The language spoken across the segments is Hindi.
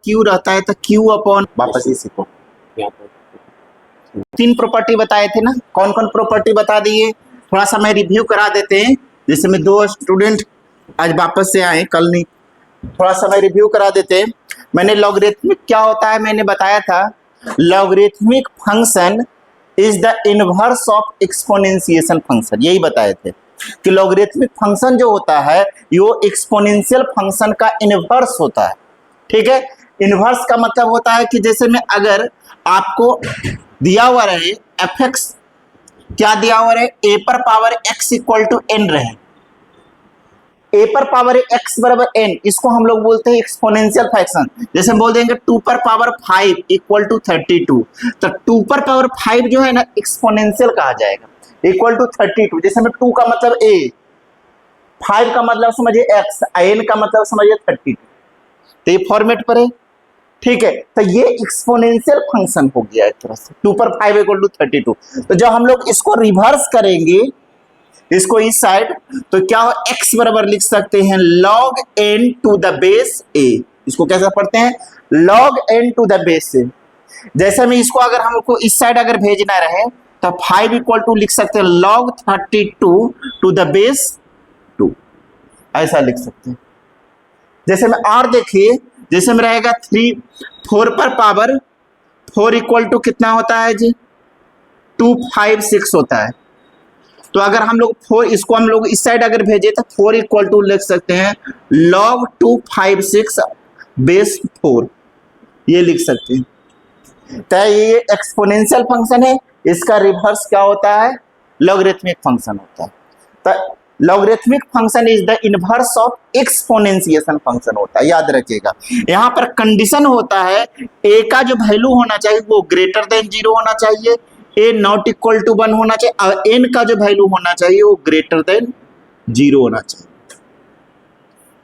क्यू रहता है तो क्यू अपॉन, वापस इसी को 3 प्रॉपर्टी बताए थे ना, कौन कौन प्रॉपर्टी बता दिए, थोड़ा सा मैं रिव्यू करा देते हैं। जैसे में 2 स्टूडेंट आज वापस से आए, कल नहीं, थोड़ा सा मैं रिव्यू करा देते हैं। मैंने लॉगरिथमिक क्या होता है मैंने बताया था, logarithmic function is the inverse of exponentiation function, यही बताए थे कि लॉगरिथमिक फंक्शन जो होता है वो एक्सपोनेंशियल फंक्शन का इनवर्स होता है। ठीक है, इनवर्स का मतलब होता है कि जैसे में अगर आपको दिया हुआ रहे एफ एक्स, क्या दिया हुआ रहे, ए पर power x equal to n रहे, ए पर पावर एक्स बराबर एन, इसको हम लोग बोलते हैं एक्सपोनेंशियल फंक्शन। जैसे हम बोल देंगे 2 पर पावर 5 इक्वल टू 32, तो 2 पर पावर 5 जो है ना एक्सपोनेंशियल कहा जाएगा, इक्वल टू 32। जैसे में 2 का मतलब ए, 5 का मतलब समझिए एक्स, एन का मतलब समझिए 32, तो ये फॉर्मेट पर है। ठीक है, तो ये एक्सपोनेंशियल फंक्शन हो गया एक तरह से, 2 पर 5 इक्वल टू 32। तो जब हम लोग इसको रिवर्स करेंगे, इसको इस साइड, तो क्या हो, x बराबर लिख सकते हैं log n to the base a, इसको कैसे पढ़ते हैं, log n to the base a। जैसे में इसको अगर हमको इस साइड अगर भेजना रहे तो 5 इक्वल टू लिख सकते हैं log 32 टू द बेस 2, ऐसा लिख सकते हैं। जैसे में और देखिए, जैसे में रहेगा 4 पर पावर 4 इक्वल टू कितना होता है जी, 256 होता है। तो अगर हम लोग 4, इसको हम लोग इस साइड अगर भेजे तो 4 इक्वल टू लिख सकते हैं log 256 बेस 4, ये लिख सकते हैं। तो ये एक्सपोनेंशियल फंक्शन है, इसका रिवर्स क्या होता है, लॉगरिथमिक फंक्शन होता है। तो logarithmic function is the inverse of exponentiation function होता है, याद रखिएगा। यहाँ पर कंडीशन होता है ए का जो वैल्यू होना चाहिए वो ग्रेटर देन 0 होना चाहिए, ए नॉट इक्वल टू 1 होना चाहिए, और एन का जो वैल्यू होना चाहिए वो ग्रेटर देन 0 होना चाहिए।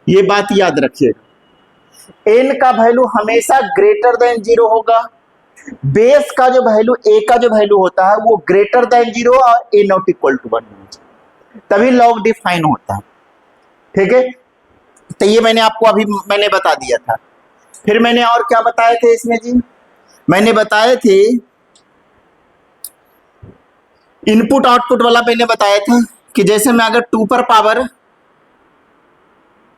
ये बात याद रखिएगा, एन का वैल्यू हमेशा ग्रेटर देन 0 होगा, बेस का जो वैल्यू, ए का जो वैल्यू होता है वो ग्रेटर देन 0 और ए नॉट इक्वल टू 1 होना चाहिए, तभी लॉग डिफाइन होता है। ठीक है, तो ये मैंने आपको अभी मैंने बता दिया था। फिर मैंने और क्या बताए थे इसमें जी, मैंने बताए थे इनपुट आउटपुट वाला, पहले बताया था कि जैसे में अगर 2 पर पावर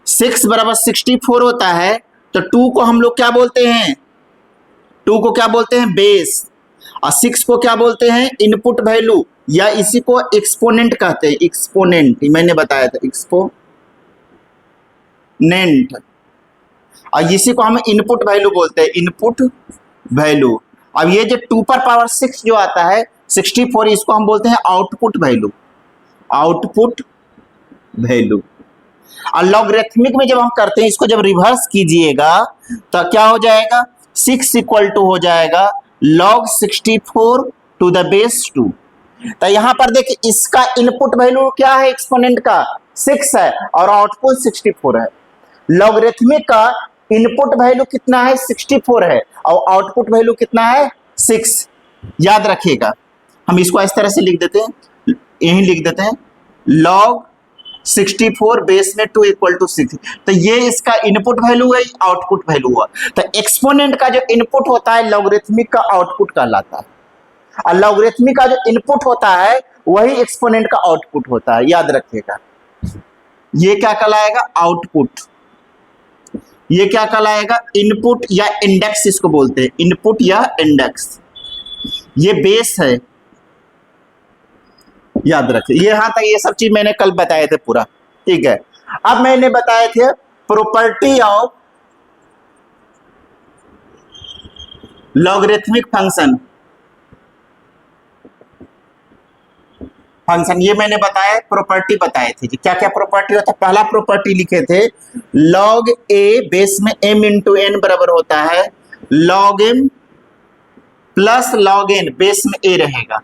6 बराबर 64 होता है तो 2 को हम लोग क्या बोलते हैं, 2 को क्या बोलते हैं बेस, और 6 को क्या बोलते हैं इनपुट वैल्यू, या इसी को एक्सपोनेंट कहते हैं, एक्सपोनेंट मैंने बताया था, एक्सपोनेंट, और इसी को हम इनपुट वैल्यू बोलते हैं, इनपुट वैल्यू। अब ये जो 2 पर पावर 6 जो आता है 64, इसको हम बोलते हैं आउटपुट वैल्यू, आउटपुट वैल्यू। और लॉगरिथमिक में जब हम करते हैं, इसको जब रिवर्स कीजिएगा तो क्या हो जाएगा, 6 इक्वल टू हो जाएगा log 64 टू द बेस 2। तो यहां पर देखिए इसका इनपुट वैल्यू क्या है, एक्सपोनेंट का 6 है और आउटपुट 64 है। लॉगरिथमिक का इनपुट वैल्यू कितना है, 64 है, और आउटपुट वैल्यू कितना है, 6। याद रखिएगा, हम इसको इस तरह से लिख देते हैं, यही लिख देते हैं log 64 बेस में 2 इक्वल टू 6। तो ये इसका इनपुट वैल्यू है, आउटपुट वैल्यू हुआ। तो एक्सपोनेंट का जो इनपुट होता है लॉगरिथमिक का आउटपुट कहलाता है, और लॉगरिथमिक का जो इनपुट होता है वही एक्सपोनेंट का आउटपुट होता है, याद रखिएगा। ये क्या कहलाएगा, आउटपुट। ये क्या कहलाएगा, इनपुट या इंडेक्स, इसको बोलते हैं इनपुट या इंडेक्स। ये बेस है, याद रखिए। ये यहां तक ये सब चीज मैंने कल बताए थे पूरा। ठीक है, अब मैंने बताए थे प्रॉपर्टी ऑफ लॉगरिथमिक फंक्शन, ये मैंने बताया, प्रॉपर्टी बताए थे कि क्या क्या प्रॉपर्टी होता है। पहला प्रॉपर्टी लिखे थे log a बेस में m इंटू एन बराबर होता है log m plus log n, base में a रहेगा।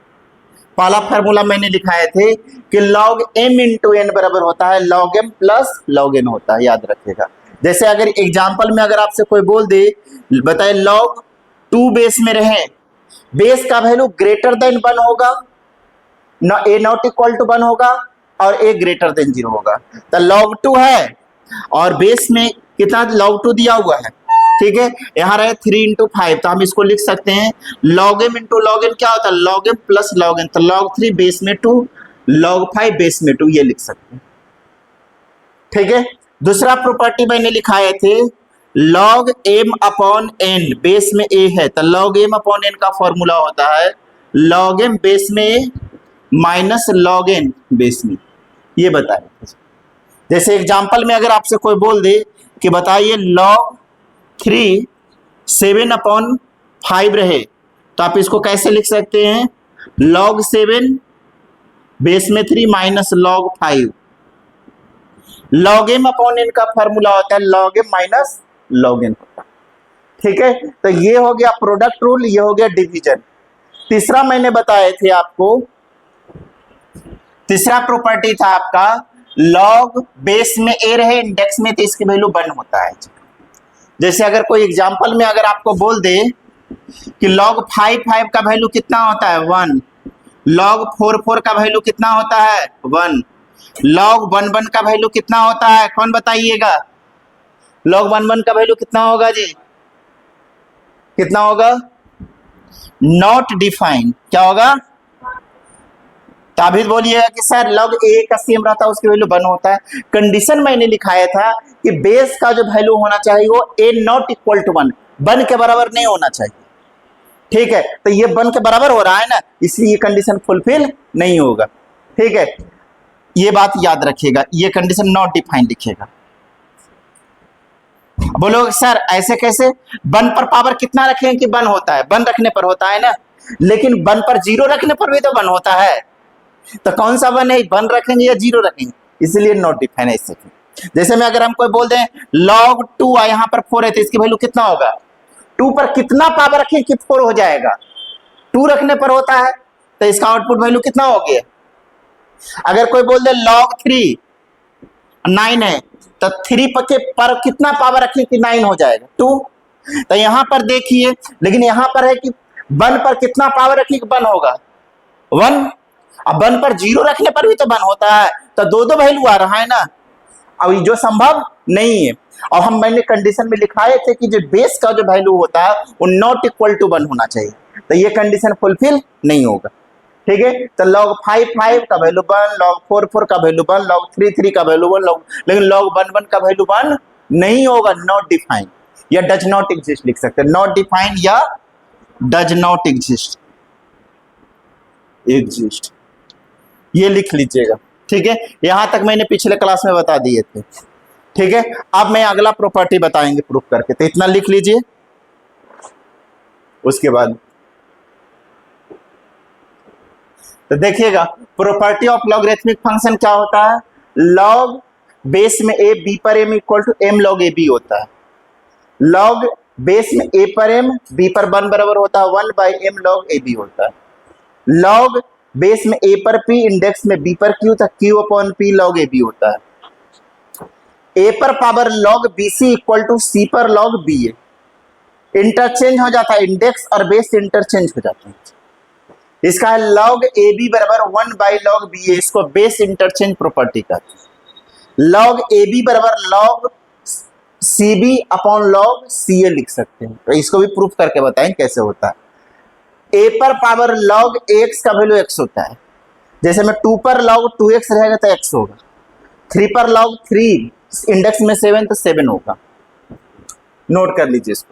पहला फार्मूला मैंने लिखाए थे कि log m इंटू एन बराबर होता है log m plus log n होता है, याद रखिएगा। जैसे अगर एग्जाम्पल में अगर आपसे कोई बोल दे, बताए log 2 बेस में रहे, बेस का वैल्यू ग्रेटर देन 1 होगा, ए नॉट इक्वल टू 1 होगा, और ए ग्रेटर देन 0 होगा। तो log 2 है और बेस में कितना log 2 दिया हुआ है ठीक है, यहाँ रहे 3 इंटू 5, तो हम इसको लिख सकते हैं log m into log n क्या होता है, log m plus log n, तो log 3 बेस में 2, log 5 बेस में 2, ये लिख सकते हैं। ठीक है, दूसरा प्रॉपर्टी मैंने लिखाए थे log m upon n, base में a है, तो log m अपॉन n का फॉर्मूला होता है log m बेस में a minus log n base में, ये बताए। जैसे एग्जांपल में अगर आपसे कोई बोल दे कि बताइए log 3 7 अपॉन 5 रहे, तो आप इसको कैसे लिख सकते हैं, log 7 बेस में 3 minus log 5। log m upon n का फॉर्मूला होता है log m minus log n। ठीक है, तो ये हो गया प्रोडक्ट रूल, ये हो गया डिवीजन। तीसरा मैंने बताए थे आपको, तीसरा प्रॉपर्टी था आपका log बेस में a रहे इंडेक्स में, तो इसकी वैल्यू 1 होता है। जैसे अगर कोई एग्जांपल में अगर आपको बोल दे कि log 5 का वैल्यू कितना होता है 1, log 4 का वैल्यू कितना होता है 1, log 1 का वैल्यू कितना होता है, कौन बताइएगा, log 1 का वैल्यू कितना होगा जी, कितना होगा, नॉट डिफाइंड, क्या होगा, तो अभी बोलिएगा कि सर log a का सेम रहता है उसकी वैल्यू 1 होता है। कंडीशन मैंने लिखाया था कि बेस का जो वैल्यू होना चाहिए वो a नॉट इक्वल टू 1, 1 के बराबर नहीं होना चाहिए। ठीक है, तो ये 1 के बराबर हो रहा है ना, इसलिए ये कंडीशन फुलफिल नहीं होगा। ठीक है, ये बात याद रखिएगा, ये कंडीशन नॉट डिफाइंड लिखिएगा। बोलो सर ऐसे कैसे, 1 पर पावर कितना रखें कि 1 होता है, 1 रखने पर होता है ना, लेकिन 1 पर 0 रखने पर भी तो 1 होता है, तो कौन सा 1 है, 1 रखेंगे या 0 रखेंगे, इसलिए नॉट डिफाइन है इससे। जैसे में अगर हम कोई बोल दें log 2 यहाँ पर 4 है, तो इसकी वैल्यू कितना होगा, 2 पर कितना पावर रखें कि 4 हो जाएगा, 2 रखने पर होता है, तो इसका आउटपुट वैल्यू कितना हो गया। अगर कोई बोल दे log 3 9 है, तो 3 पर कितना पावर रखें कि 9 हो जाएगा 2, तो यहां पर देखिए, लेकिन यहां पर है कि 1 पर कितना पावर रखें कि 1 होगा 1, अब 1 पर 0 रखने पर भी तो 1 होता है, तो दो वैल्यू आ रहा है ना, अब जो संभव नहीं है। और हम मैंने कंडीशन में लिखाए थे कि जो बेस का जो वैल्यू होता है वो नॉट इक्वल टू 1 होना चाहिए, तो ये कंडीशन फुलफिल नहीं होगा। ठीक है, तो log 5 का वैल्यू 1, log 4 का वैल्यू 1, log 3 का वैल्यू 1, लेकिन log 1 का वैल्यू 1 नहीं होगा, नॉट डिफाइन या डज नॉट एग्जिस्ट लिख सकते हैं, नॉट डिफाइन या डज नॉट एग्जिस्ट, ये लिख लीजिएगा। ठीक है, यहां तक मैंने पिछले क्लास में बता दिए थे। ठीक है, अब मैं अगला प्रॉपर्टी बताएंगे प्रूफ करके, तो इतना लिख लीजिए। उसके बाद तो देखिएगा प्रॉपर्टी ऑफ लॉगरिथमिक फंक्शन क्या होता है, log बेस में a b पर m equal to m log a b होता है, log बेस में a पर m b पर 1 बराबर होता है 1 by m log a b होता है, log बेस में a पर p इंडेक्स में b पर q था q upon p log a b होता है, a पर power log bc equal to c पर log ba, इंटरचेंज हो जाता है, इंडेक्स और बेस इंटरचेंज हो जाते हैं। इसका है log ab बराबर 1 बाई log ba, इसको बेस इंटरचेंज प्रॉपर्टी कहते हैं। log ab बराबर log cb upon log ca लिख सकते हैं, तो इसको भी प्रूफ करके बताएं कैसे होता है। a पर पावर log x का वैल्यू x होता है, जैसे में 2 पर log 2x रहेगा तो x होगा, 3 पर log 3 इंडेक्स में 7 तो 7 होगा, नोट कर लीजिए इसको।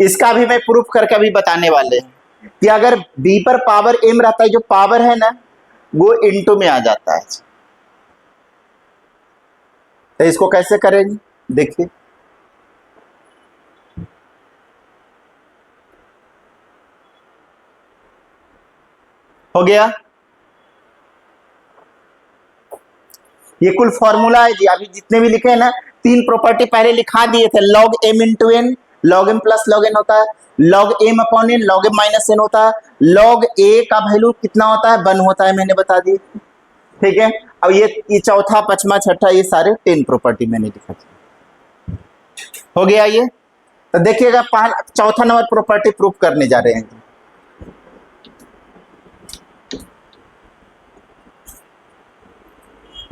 इसका भी मैं प्रूफ करके अभी बताने वाले हैं कि अगर b पर पावर m रहता है, जो पावर है ना वो इनटू में आ जाता है, तो इसको कैसे करेंगे देखिए। हो गया, ये कुल फॉर्मूला है जी, अभी जितने भी लिखे हैं ना, 3 प्रॉपर्टी पहले लिखा दिए थे, log m into n, log m plus log n होता है, log m upon n, log m minus n होता है, log a का वैल्यू कितना होता है 1 होता है, मैंने बता दी। ठीक है, अब ये चौथा पांचवा छठा ये सारे 10 प्रॉपर्टी मैंने लिखा था। हो गया ये, तो देखिएगा चौथा नंबर प्रॉपर्टी प्रूफ करने जा रहे हैं।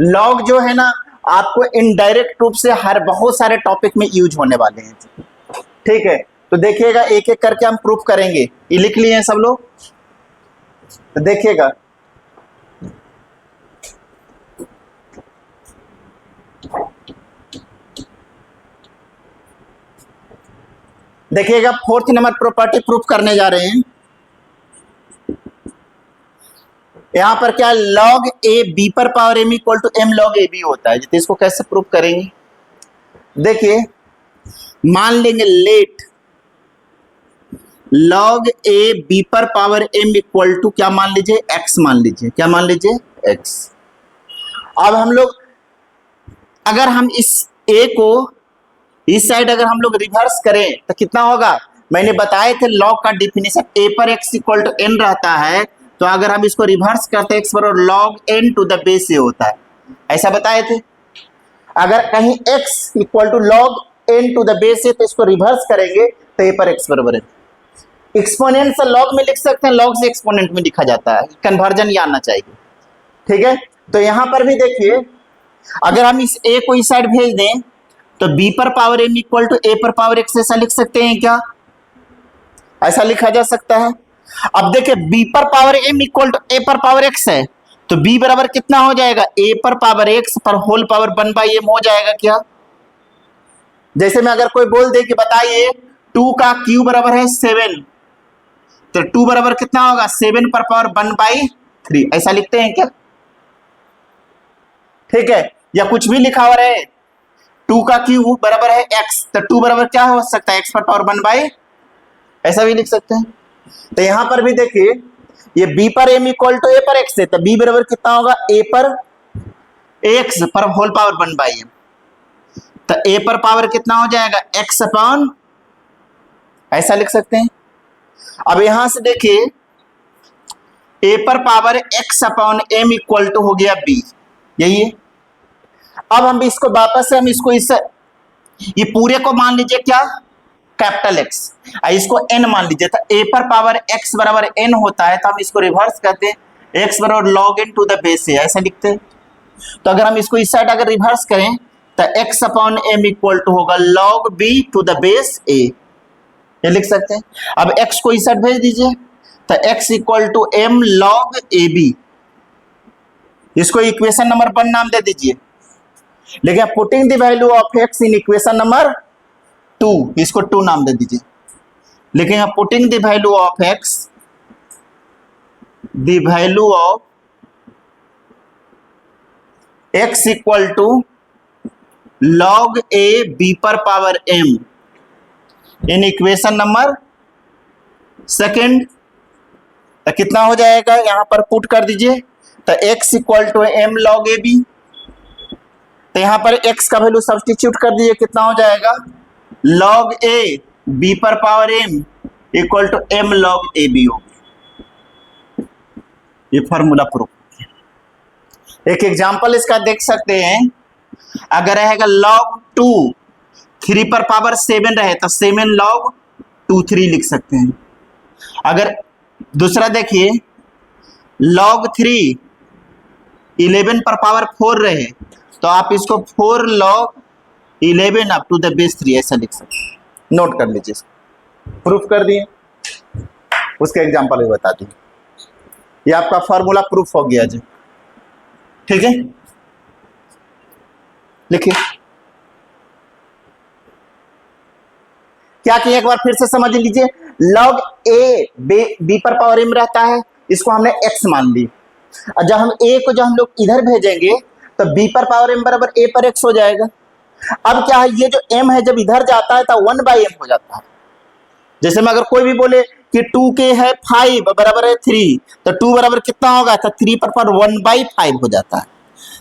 लॉग जो है ना आपको इनडायरेक्ट रूप से हर बहुत सारे टॉपिक में यूज होने वाले हैं। ठीक है, तो देखिएगा एक एक करके हम प्रूफ करेंगे। ये लिख लिए हैं सब लोग, तो देखिएगा देखिएगा फोर्थ नंबर प्रॉपर्टी प्रूफ करने जा रहे हैं। यहां पर क्या लॉग ए बी पर power m equal to m log a b होता है। तो इसको कैसे प्रूफ करेंगे, देखिए मान लेंगे लेट लॉग ए बी पर पावर एम इक्वल टू क्या मान लीजिए एक्स मान लीजिए, क्या मान लीजिए एक्स। अब हम लोग अगर हम इस ए को इस साइड अगर हम लोग रिवर्स करें तो कितना होगा, मैंने बताए थे लॉग का डिफिनेशन ए पर एक्स इक्वल टू एन रहता है। तो अगर हम इसको रिवर्स करते हैं एक्स पर log n to the base a होता है, ऐसा बताए थे। अगर कहीं x equal to log n to the base a तो इसको रिवर्स करेंगे तो ए पर एक्स बराबर है। एक्सपोनेंट से लॉग में लिख सकते हैं, लॉग से एक्सपोनेंट में लिखा जाता है, कन्वर्जन ये आना चाहिए। ठीक है, तो यहां पर भी देखिए अगर हम इस ए को इस साइड भेज दें तो बी पर पावर एम इक्वल टू ए पर पावर एक्स ऐसा लिख सकते हैं क्या, ऐसा लिखा जा सकता है। अब देखिए बी पर पावर एम इक्वल टू ए पर पावर एक्स है, तो बी बराबर कितना हो जाएगा ए पर पावर एक्स पर होल पावर 1/m हो जाएगा क्या। जैसे में अगर कोई बोल दे कि बताइए 2 का क्यूब बराबर है 7, तो 2 बराबर कितना होगा 7 पर पावर 1/3, ऐसा लिखते हैं क्या। ठीक है, या कुछ भी लिखा हुआ रहे 2 का क्यूब बराबर है x, तो 2 बराबर क्या हो सकता है x पर पावर 1/, ऐसा भी लिख सकते हैं। तो यहां पर भी देखिए ये b पर m इक्वल टू a पर x है, तो b बराबर कितना होगा a पर x पर होल पावर 1/m, तो a पर पावर कितना हो जाएगा x अपॉन, ऐसा लिख सकते हैं। अब यहां से देखिए a पर power x upon m equal to हो गया b, यही है। अब हम इसको वापस से हम इसको इस ये पूरे को मान लीजिए क्या कैपिटल X, इसको n मान लीजिए, तो a पर पावर x बराबर n होता है, तो हम इसको रिवर्स करते हैं x बराबर log n to the base a, ऐसा लिखते हैं। तो अगर हम इसको इस साइड अगर रिवर्स करें तो x upon m equal to होगा log b to the base a, ये लिख सकते हैं। अब x को इस साइड भेज दीजिए तो x equal to m log ab, इसको इक्वेशन नंबर 1 नाम दे दीजिए। लेकिन putting the value of x in equation number 2, इसको 2 नाम दे दीजिए। लेकिन putting the value of x, the value of x equal to log a b पर power m in equation number 2, तो कितना हो जाएगा यहां पर पुट कर दीजिए, तो x equal to m log a b, तो यहां पर x का वैल्यू सब्स्टिट्यूट कर दीजिए, कितना हो जाएगा log a b पर power m equal to m log a b हो गया। ये फॉर्मूला प्रूफ हो गया। एक एग्जांपल इसका देख सकते हैं, अगर रहेगा log 2 3 पर पावर 7 रहे तो 7 log 2 3 लिख सकते हैं। अगर दूसरा देखिए log 3 11 पर पावर 4 रहे तो आप इसको 4 log 11 up to the base 3 ऐसा लिख सकते हैं। नोट कर लीजिए, प्रूफ कर दिए, उसका एग्जांपल भी बता दिए। ये आपका फॉर्मूला प्रूफ हो गया जी। ठीक है, लिखिए क्या किया एक बार फिर से समझ लीजिए। log a b पर पावर m रहता है, इसको हमने x मान ली, और जब हम a को जब हम लोग इधर भेजेंगे तो b पर पावर m बराबर a पर x हो जाएगा। अब क्या है, ये जो m है जब इधर जाता है तो 1/m हो जाता है। जैसे में अगर कोई भी बोले कि 2k है 5 बराबर है 3, तो 2 बराबर कितना होगा, तो 3 पर पावर 1/5 हो जाता है,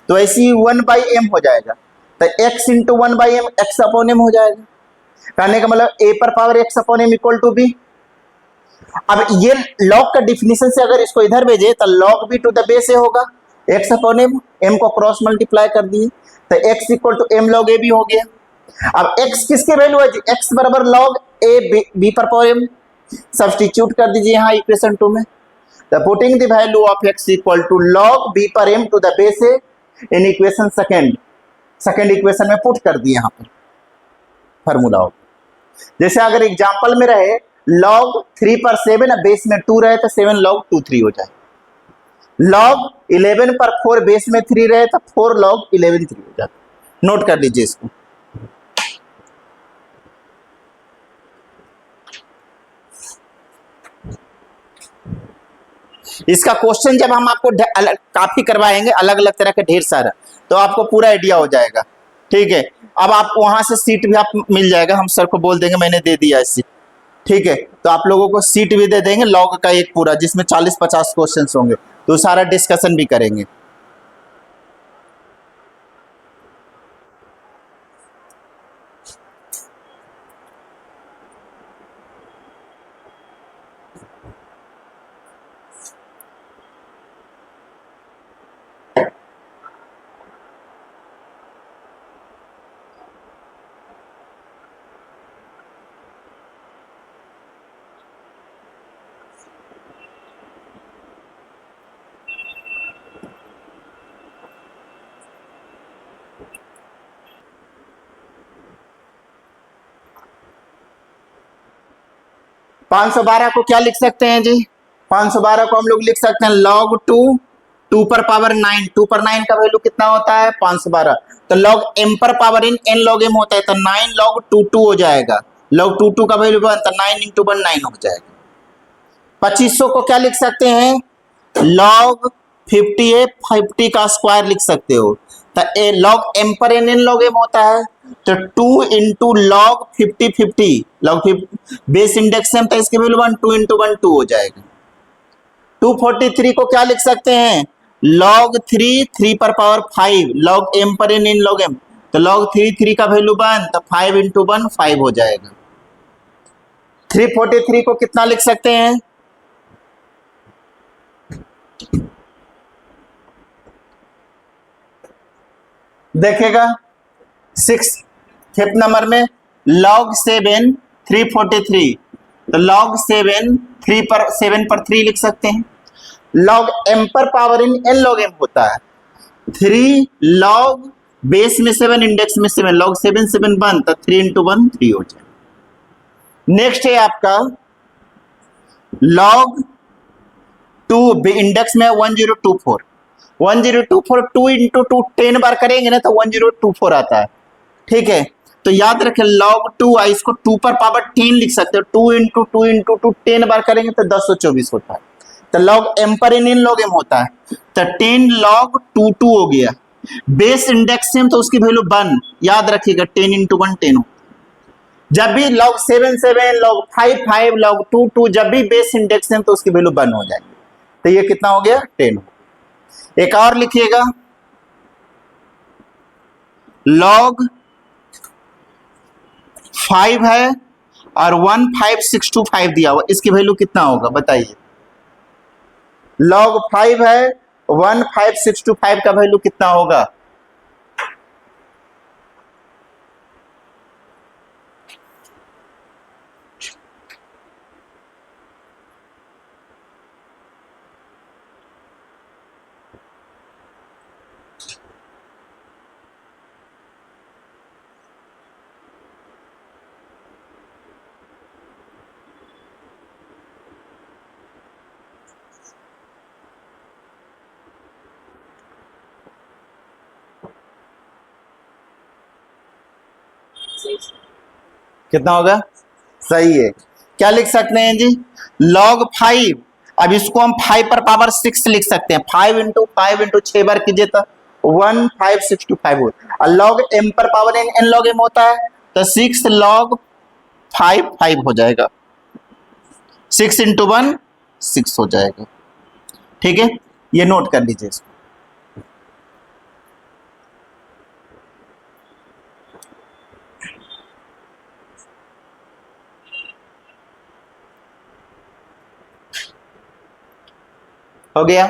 तो ऐसे ही 1/m हो जाएगा, तो x into 1/m x upon m हो जाएगा। कहने का मतलब a पर power x upon m equal to b। अब ये log का डिफिनेशन से अगर इसको इधर भेजे तो log b to the base a होगा, x अपॉन m को क्रॉस मल्टीप्लाई कर दिए तो x equal to m log a b हो गया। अब x किसके वैल्यू है जी, x बराबर log a b पर पावर m, सब्स्टिट्यूट कर दीजिए यहाँ इक्वेशन 2 में, तो putting the value of x equal to log b पर m to the base a in equation 2, second equation में पुट कर दिए यहाँ पर फॉर्मूला हो। जैसे अगर एग्जांपल में रहे log 3 पर 7 बेस में 2 रहे तो 7 log 2 3 हो जाए। log 11 पर 4 बेस में 3 रहे तो 4 log 11 3 हो जाए। नोट कर लीजिए इसको। इसका क्वेश्चन जब हम आपको काफी करवाएंगे अलग अलग तरह के ढेर सारा, तो आपको पूरा आइडिया हो जाएगा। ठीक है, अब आप वहां से सीट भी आप मिल जाएगा, हम सर को बोल देंगे मैंने दे दिया है सीट। ठीक है, तो आप लोगों को सीट भी दे देंगे लॉग का एक पूरा, जिसमें 40-50 क्वेश्चंस होंगे, तो सारा डिस्कशन भी करेंगे। पाँच सौ 512 को क्या लिख सकते हैं जी? 512 को हम लोग लिख सकते हैं log 2 पर पावर 9, 2 पर 9 का वैल्यू कितना होता है 512, तो log m पर पावर n log m होता है, तो 9 log 2 हो जाएगा। log 2 का वैल्यू बनता है 9 × 1 9 हो जाएगा। 2500 को क्या लिख सकते हैं log 50 है, 50 का स्क्वायर लिख सकते हो, तो log m पर n log m होता है, तो 2 × log 50 50 log 50 base index same, तो इसकी वैल्यू 1 2 × 1 2 हो जाएगा। 243 को क्या लिख सकते हैं log 3 पर पावर 5 log m पर n log m, तो log 3 का वैल्यू 1, तो 5 × 1 5 हो जाएगा। 343 को कितना लिख सकते हैं देखेगा 5th नंबर में log 7 343, तो log 7 पर 3 लिख सकते हैं। log m पर पावर n log m होता है, 3 log बेस में 7 इंडेक्स में 7 log 7 7 1, तो 3 × 1 3 हो जाए। नेक्स्ट है आपका log 2 इंडेक्स में 1024, 1024 2 × 2 10 बार करेंगे ना तो 1024 आता है। ठीक है, तो याद रखें log 2 इसको 2 पर पावर 10 लिख सकते हो, 2 × 2 × 2 10 बार करेंगे तो 1024 होता है। तो log m पर n log m होता है, तो 10 log 2 2 हो गया। बेस इंडेक्स सेम तो उसकी वैल्यू 1, याद रखिएगा 10 × 1 10 हो। जब भी log 7 7 log 5 5 log 2 2 जब भी बेस इंडेक्स सेम तो उसकी वैल्यू 1 हो जाएगी। तो ये कितना हो गया 10। एक और लिखिएगा log 5 है और 15625 दिया हुआ, इसकी वैल्यू कितना होगा बताइए। log 5 है 15625 का वैल्यू कितना होगा? कितना होगा? सही है। क्या लिख सकते हैं जी log 5, अब इसको हम 5 पर पावर 6 लिख सकते हैं, 5 × 5 × 6 बार कीजिए तो 15625 होता है। और log m पर पावर n log m होता है, तो 6 log 5 5 हो जाएगा, 6 × 1 6 हो जाएगा। ठीक है, ये नोट कर लीजिए इसको। हो गया?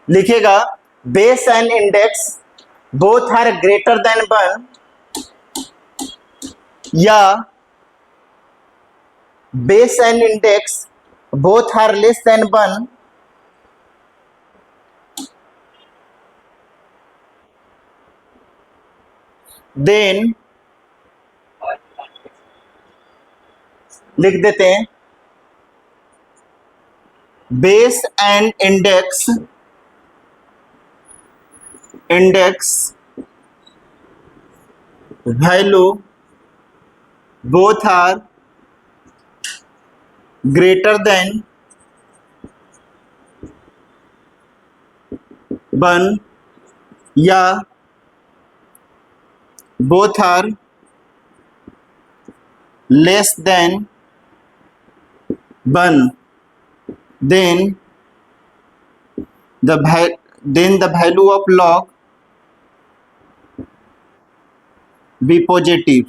लिखिएगा base and index both are greater than 1 या base and index both are less than 1, then लिख देते हैं base and index value both are greater than 1 या both are less than 1, then the value of log be positive.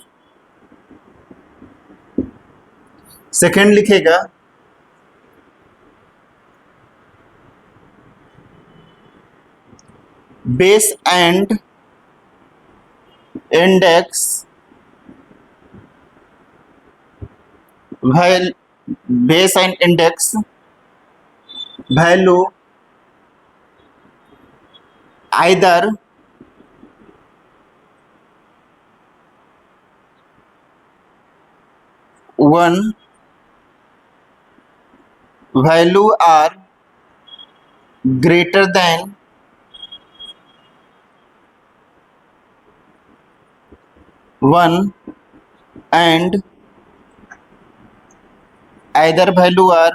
Second लिखेगा base and index base and index value either one value are greater than 1 and either value are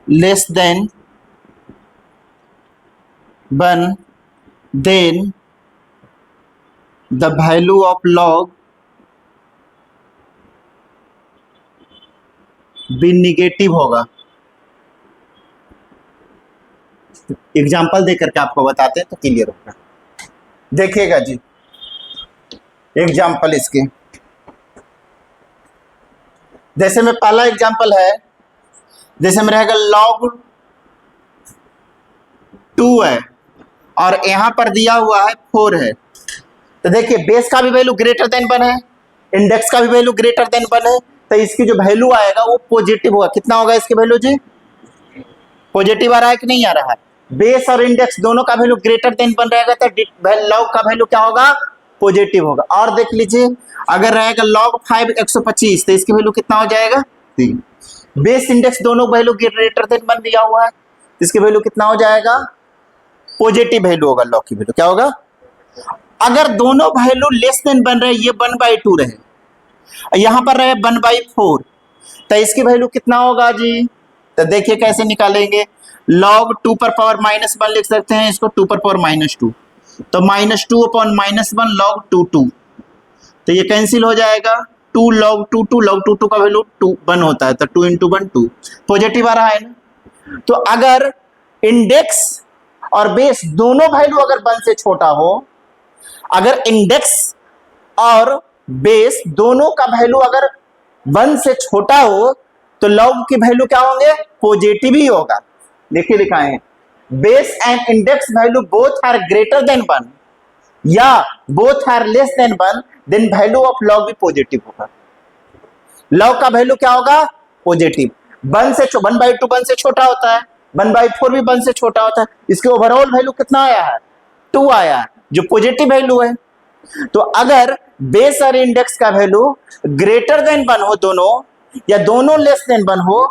less than 1, then the value of log भी निगेटिव होगा। एग्जाम्पल देकर के आपको बताते हैं तो क्लियर होगा। देखिएगा जी एग्जाम्पल इसके, जैसे में पहला एग्जाम्पल है, जैसे में रहेगा log 2 है और यहां पर दिया हुआ है 4 है, तो देखिए बेस का भी वैल्यू ग्रेटर देन 1 है, इंडेक्स का भी वैल्यू ग्रेटर देन 1 है, तो इसकी जो वैल्यू आएगा वो पॉजिटिव होगा। कितना होगा इसकी वैल्यू जी? पॉजिटिव आ रहा है कि नहीं आ रहा है? बेस और इंडेक्स दोनों का वैल्यू ग्रेटर देन 1 रहेगा तो लॉग का वैल्यू क्या होगा? पॉजिटिव होगा। और देख लीजिए अगर रहेगा log 5 125 तो इसकी वैल्यू कितना हो जाएगा? 3। बेस इंडेक्स दोनों वैल्यू ग्रेटर देन 1 दिया हुआ है, इसकी वैल्यू कितना हो जाएगा? पॉजिटिव वैल्यू होगा लॉग की वैल्यू। क्या होगा? अगर दोनों वैल्यू लेस देन 1 रहे, ये 1/2 रहे, यहां पर रहे 1/4, तो इसकी वैल्यू कितना होगा जी? तो देखिए कैसे निकालेंगे। log 2 पर पावर -1 लिख सकते हैं, इसको 2 पर पावर -2, तो -2 अपॉन -1 log 2, तो ये कैंसिल हो जाएगा। 2 log 2 log 2 का वैल्यू 1 होता है, तो 2 × 1 2 पॉजिटिव आ रहा है ना। तो अगर इंडेक्स और बेस दोनों वैल्यू अगर 1 से छोटा हो, अगर इंडेक्स और बेस दोनों का वैल्यू अगर 1 से छोटा हो तो लॉग की वैल्यू क्या होंगे? पॉजिटिव ही होगा। देखिए लिखा है base and index value both are greater than 1 या both are less than 1, then value of log भी पॉजिटिव होगा। लॉग का वैल्यू क्या होगा? पॉजिटिव। 1/2 1 से छोटा होता है, 1/4 भी 1 से छोटा होता है, इसके ओवरऑल वैल्यू कितना आया है? 2 आया है, जो पॉजिटिव वैल्यू है। तो अगर बेस और इंडेक्स का वैल्यू ग्रेटर देन 1 हो दोनों, या दोनों लेस देन 1 हो,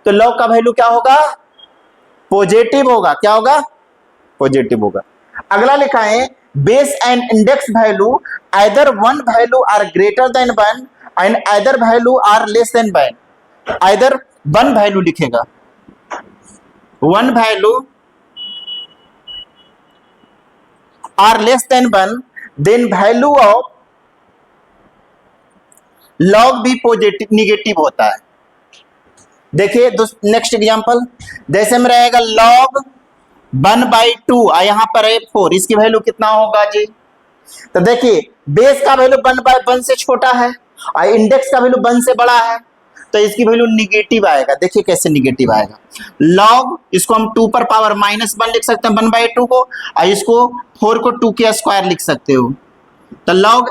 तो लॉग का वैल्यू क्या होगा? पॉजिटिव होगा। क्या होगा? पॉजिटिव होगा। अगला लिखा है base and index value either 1 value are greater than 1 and either value are less than 1। Either 1 value लिखेगा, 1 value are less than 1, then value of log भी पॉजिटिव निगेटिव होता है। देखिए नेक्स्ट एग्जांपल, जैसे में रहेगा log 1/2 यहां पर है 4, इसकी वैल्यू कितना होगा जी? तो देखिए बेस का वैल्यू 1/1 से छोटा है और इंडेक्स का वैल्यू 1 से बड़ा है, तो इसकी वैल्यू निगेटिव आएगा। देखिए कैसे निगेटिव आएगा। log इसको हम 2 पर पावर -1 लिख सकते हैं 1/2 को, और इसको 4 को 2 के स्क्वायर लिख सकते हो, तो लॉग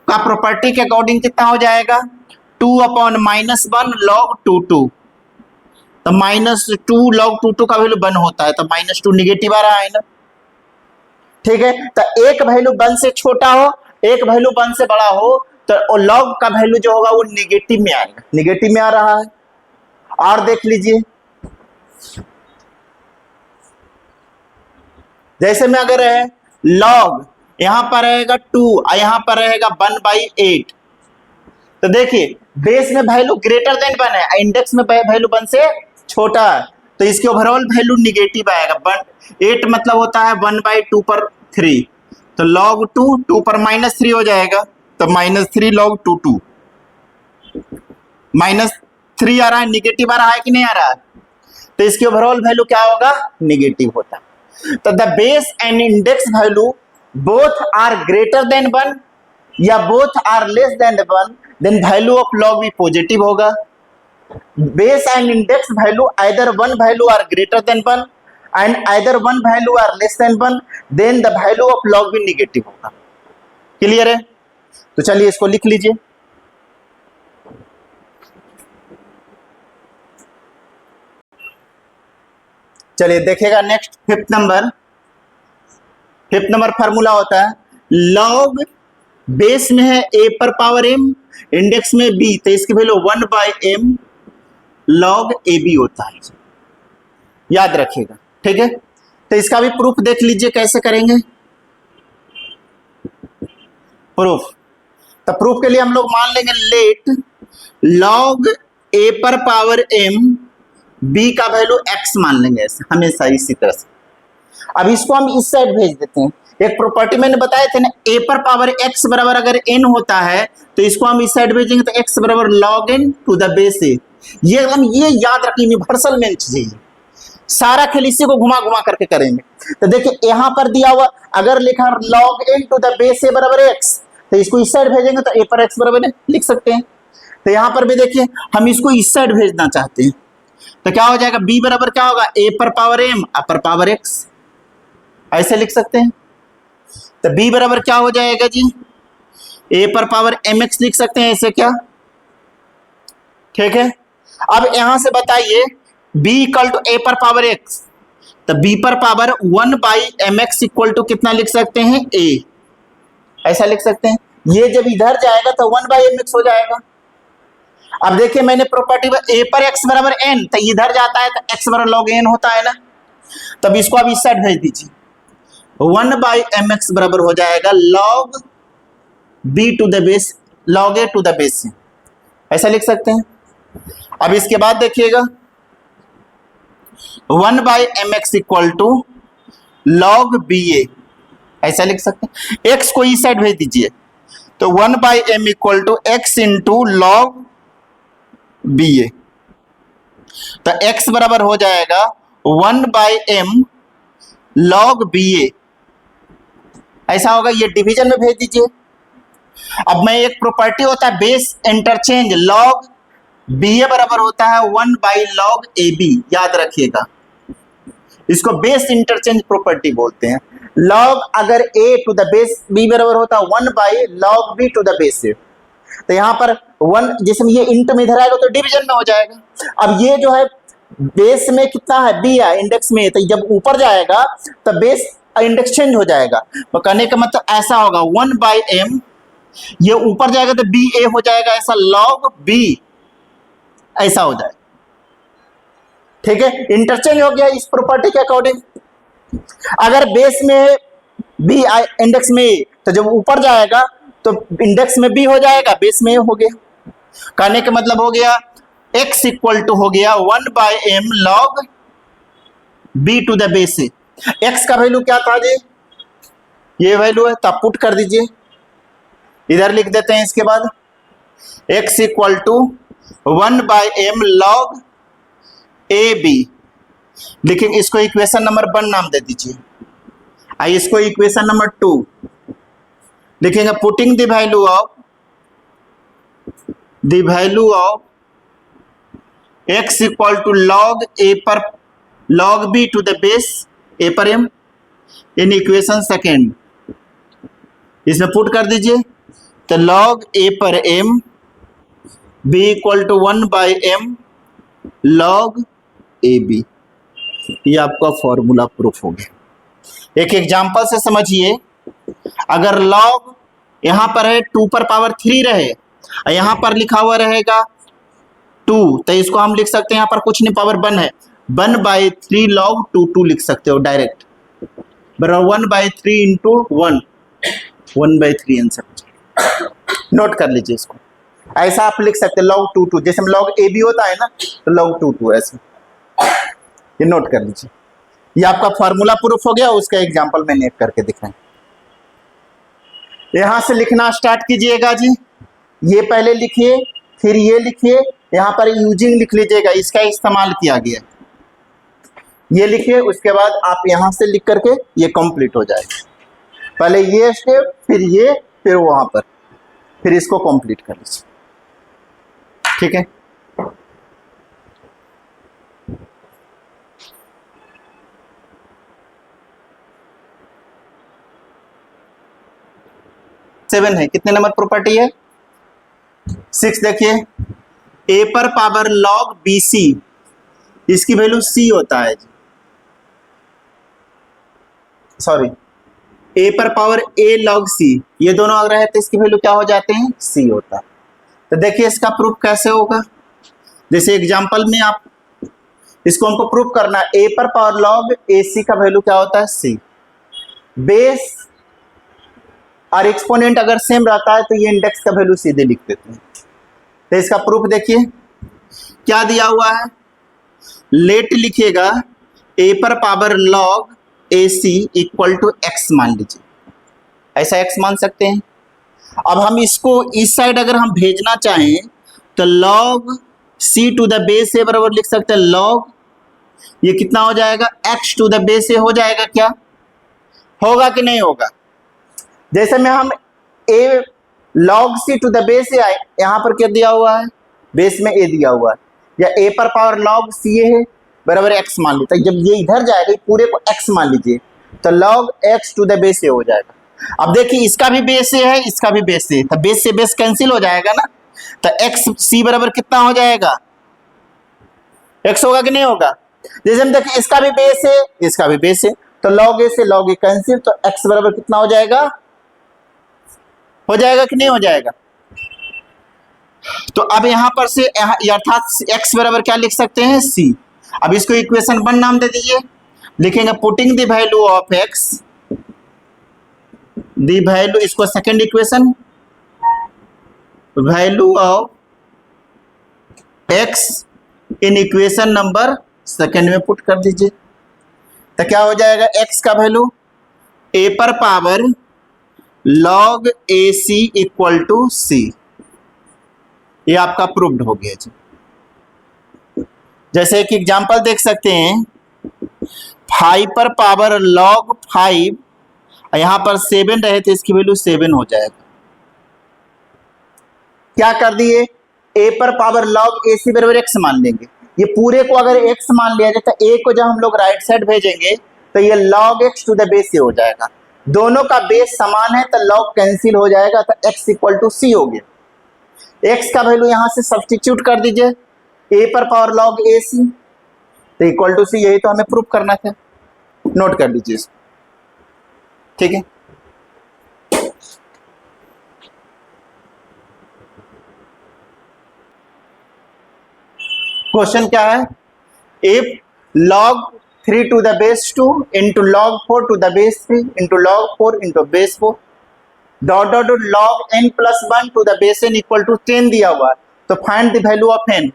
का प्रॉपर्टी के अकॉर्डिंग कितना हो जाएगा 2/-1 log 2 तो -2 log 2 का वैल्यू 1 होता है तो -2 निगेटिव आ रहा है ना। ठीक है, तो एक वैल्यू 1 से छोटा हो एक वैल्यू 1 से बड़ा हो तो लॉग का वैल्यू जो होगा वो निगेटिव में आएगा, निगेटिव में आ रहा है। और देख लीजिए जैसे में अगर है लॉग यहां पर रहेगा 2 और यहां पर रहेगा 1/8 तो देखिए बेस में वैल्यू ग्रेटर देन 1 है, इंडेक्स में वैल्यू 1 से छोटा है तो इसके ओवरऑल वैल्यू निगेटिव आएगा। 8 मतलब होता है 1/2 पर 3 तो log 2 पर -3 हो जाएगा तो -3 log 2 -3 आ रहा है, निगेटिव आ रहा है कि नहीं आ रहा है, तो इसकी ओवरऑल वैल्यू क्या होगा निगेटिव होता है। तो the base and index value both are greater than 1 या both are less than 1 then value of log भी पॉजिटिव होगा। Base and index value either 1 value are greater than 1 and either 1 value are less than 1 then the value of log भी निगेटिव होगा। क्लियर है, तो चलिए इसको लिख लीजिए। चलिए देखिएगा नेक्स्ट फिफ्थ नंबर फार्मूला होता है log बेस में है a पर पावर m इंडेक्स में b तो इसकी वैल्यू 1/m log ab होता है, याद रखिएगा। ठीक है, तो इसका भी प्रूफ देख लीजिए कैसे करेंगे प्रूफ। तो प्रूफ के लिए हम लोग मान लेंगे लेट log a पर पावर m b का वैल्यू x मान लेंगे ऐसे हमेशा इसी तरह से। अब इसको हम इस साइड भेज देते हैं, एक प्रॉपर्टी मैंने बताए थे ना a पर पावर x बराबर अगर n होता है तो इसको हम इस साइड भेजेंगे तो x बराबर log n to the base a। ये हम ये याद रखिए यूनिवर्सल में चीज है, सारा खेल इसी को घुमा घुमा करके करेंगे। तो देखिए यहां पर दिया हुआ अगर लिखा log n to the base a बराबर x तो इसको इस साइड भेजेंगे तो a पर x बराबर लिख सकते हैं। तो यहां पर भी देखिए हम इसको इस साइड भेजना चाहते हैं तो क्या हो जाएगा b बराबर क्या होगा a पर पावर m अपर पावर x, ऐसे लिख सकते हैं। तो b बराबर क्या हो जाएगा जी a पर पावर mx लिख सकते हैं ऐसे क्या। ठीक है, अब यहां से बताइए b इक्वल टू a पर पावर x तो b पर पावर 1/mx इक्वल टू कितना लिख सकते हैं a, ऐसा लिख सकते हैं। ये जब इधर जाएगा तो 1/mx हो जाएगा। अब देखिए मैंने प्रॉपर्टी में a पर x बराबर n तो इधर जाता है तो x बराबर log n होता है ना, तब इसको अब इस साइड भेज दीजिए 1/mx बराबर हो जाएगा log b to the base log a to the base, ऐसा लिख सकते हैं। अब इसके बाद देखिएगा 1/mx equal to log ba, ऐसा लिख सकते हैं। x को इस साइड भेज दीजिए तो 1/m equal to x into log ba, तो x बराबर हो जाएगा 1/m log ba, ऐसा होगा। ये डिवीजन में भेज दीजिए। अब मैं एक प्रॉपर्टी होता है बेस इंटरचेंज log ba बराबर होता है 1/log ab, याद रखिएगा इसको बेस इंटरचेंज प्रॉपर्टी बोलते हैं। log अगर a to the base b बराबर होता है 1/log b to the base a, तो यहाँ पर 1 जिसमें ये इंट में इधर आएगा तो डिवीजन में हो जाएगा। अब ये जो है बेस में कितना है b है इंडेक्स में, तो जब ऊपर जाएगा तो बेस इंडेक्स चेंज हो जाएगा। तो कहने का मतलब ऐसा होगा 1/m ये ऊपर जाएगा तो ba हो जाएगा ऐसा log b, ऐसा हो जाएगा। ठीक है, इंटरचेंज हो गया इस प्रॉपर्टी के अकॉर्डिंग। अगर बेस में b इंडेक्स में तो जब ऊपर जाएगा तो इंडेक्स में b हो जाएगा बेस में हो गया। कहने का मतलब हो गया x इक्वल टू हो गया 1/m log b to the base a। x का वैल्यू क्या था जी, ये वैल्यू है तो आप पुट कर दीजिए, इधर लिख देते हैं। इसके बाद x equal to 1/m log ab लिखेंगे, इसको इक्वेशन नंबर 1 नाम दे दीजिए, आइए इसको इक्वेशन नंबर 2 लिखेंगे। Putting the value of x equal to log a पर log b to the base a पर m इन इक्वेशन सेकेंड। इसमें पुट कर दीजिए, तो log a पर m b equal to 1/m log ab, ये आपका फॉर्मूला प्रूफ हो गया। एक एग्जांपल से समझिए, अगर log यहां पर है 2 पर पावर 3 रहे और यहां पर लिखा हुआ रहेगा 2, तो इसको हम लिख सकते हैं, यहां पर कुछ नहीं, पावर 1 है, 1/3 log 2 लिख सकते हो डायरेक्ट, बराबर 1/3 इंटू 1, 1/3 आंसर। नोट कर लीजिए इसको, ऐसा आप लिख सकते हैं log 2, जैसे log a b होता है ना, तो log 2 ऐसे, ये नोट कर लीजिए। ये आपका फॉर्मूला प्रूफ हो गया, उसका एग्जांपल मैंने एक करके दिखाया। यहां से लिखना स्टार्ट कीजिएगा जी, ये पहले लिखिए, फिर ये लिखिए, यहां पर यूजिंग लिख लीजिएगा, इसका इस्तेमाल किया गया, ये लिखिए, उसके बाद आप यहां से लिख करके ये कंप्लीट हो जाएगा। पहले ये स्टेप, फिर ये, फिर वहां पर, फिर इसको कंप्लीट कर लीजिए, ठीक है। सेवन है, कितने नंबर प्रॉपर्टी है? 6। देखिए, a पर पावर log bc, इसकी वैल्यू c होता है जी, सॉरी, a पर पावर a log c, ये दोनों अगर है तो इसकी वैल्यू क्या हो जाते हैं? c होता है। तो देखिए इसका प्रूफ कैसे होगा, जैसे एग्जांपल में आप इसको हमको प्रूफ करना है, a पर पावर log ac का वैल्यू क्या होता है? c। बेस और एक्सपोनेंट अगर सेम रहता है तो ये इंडेक्स का वैल्यू सीधे लिख देते हैं। तो इसका प्रूफ देखिए क्या दिया हुआ है, लेट लिखिएगा a पर power log ac equal to x मान लीजिए, ऐसा x मान सकते हैं। अब हम इसको इस साइड अगर हम भेजना चाहें तो log c to the base a बराबर लिख सकते हैं log, ये कितना हो जाएगा? x to the base a हो जाएगा, क्या होगा कि नहीं होगा? जैसे में हम a log c to the base a आए, यहां पर क्या दिया हुआ है? बेस में a दिया हुआ है, या a पर पावर log c है बराबर x मान लीजिए। जब ये इधर जाएगा, पूरे को x मान लीजिए, तो log x to the base a हो जाएगा। अब देखिए इसका भी बेस a है, इसका भी बेस a, तो बेस से बेस कैंसिल हो जाएगा ना, तो x c बराबर कितना हो जाएगा? x होगा कि नहीं होगा? जैसे हम देखिए इसका भी बेस है, इसका भी बेस है, तो log a से log a कैंसिल, तो x बराबर कितना हो जाएगा? हो जाएगा कि नहीं हो जाएगा? तो अब यहां पर से अर्थात x बराबर क्या लिख सकते हैं? c। अब इसको इक्वेशन 1 नाम दे दीजिए, लिखेंगे putting the value of x, the value, इसको second equation, value of x in equation number second में पुट कर दीजिए, तो क्या हो जाएगा? x का वैल्यू a पर power log ac equal to c, ये आपका प्रूव्ड हो गया जी। जैसे एक एग्जांपल देख सकते हैं, 5 पर पावर log 5, यहां पर 7 रहे तो इसकी वैल्यू 7 हो जाएगा। क्या कर दिए? a पर पावर log ac बराबर x मान लेंगे, ये पूरे को अगर x मान लिया जाए तो a को जब हम लोग राइट साइड भेजेंगे तो ये log x to the base a हो जाएगा। दोनों का बेस समान है तो log कैंसिल हो जाएगा, तो x इक्वल टू c हो गया। x का वैल्यू यहां से सब्स्टिट्यूट कर दीजिए, a पर पावर log ac, तो इक्वल टू c, यही तो हमें प्रूफ करना था। नोट कर लीजिए इसको, ठीक है। क्वेश्चन क्या है? If log 3 to the base 2 into log 4 to the base 3 into log 4 into base 4 dot dot dot log n plus 1 to the base n equal to 10 दिया हुआ है, तो find the value of n,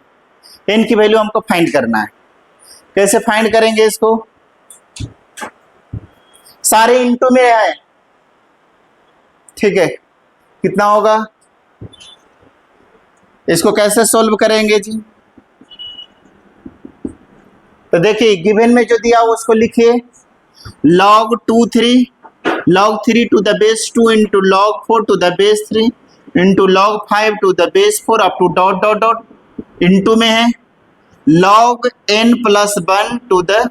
n की वैल्यू हमको फाइंड करना है। कैसे फाइंड करेंगे इसको? सारे इंटू में है, ठीक है, कितना होगा? इसको कैसे सॉल्व करेंगे जी? तो देखिए गिवन में जो दिया वो उसको लिखिए, log 2 3 log 3 to the base 2 into log 4 to the base 3 into log 5 to the base 4 up to dot dot dot, into में है log n plus 1 to the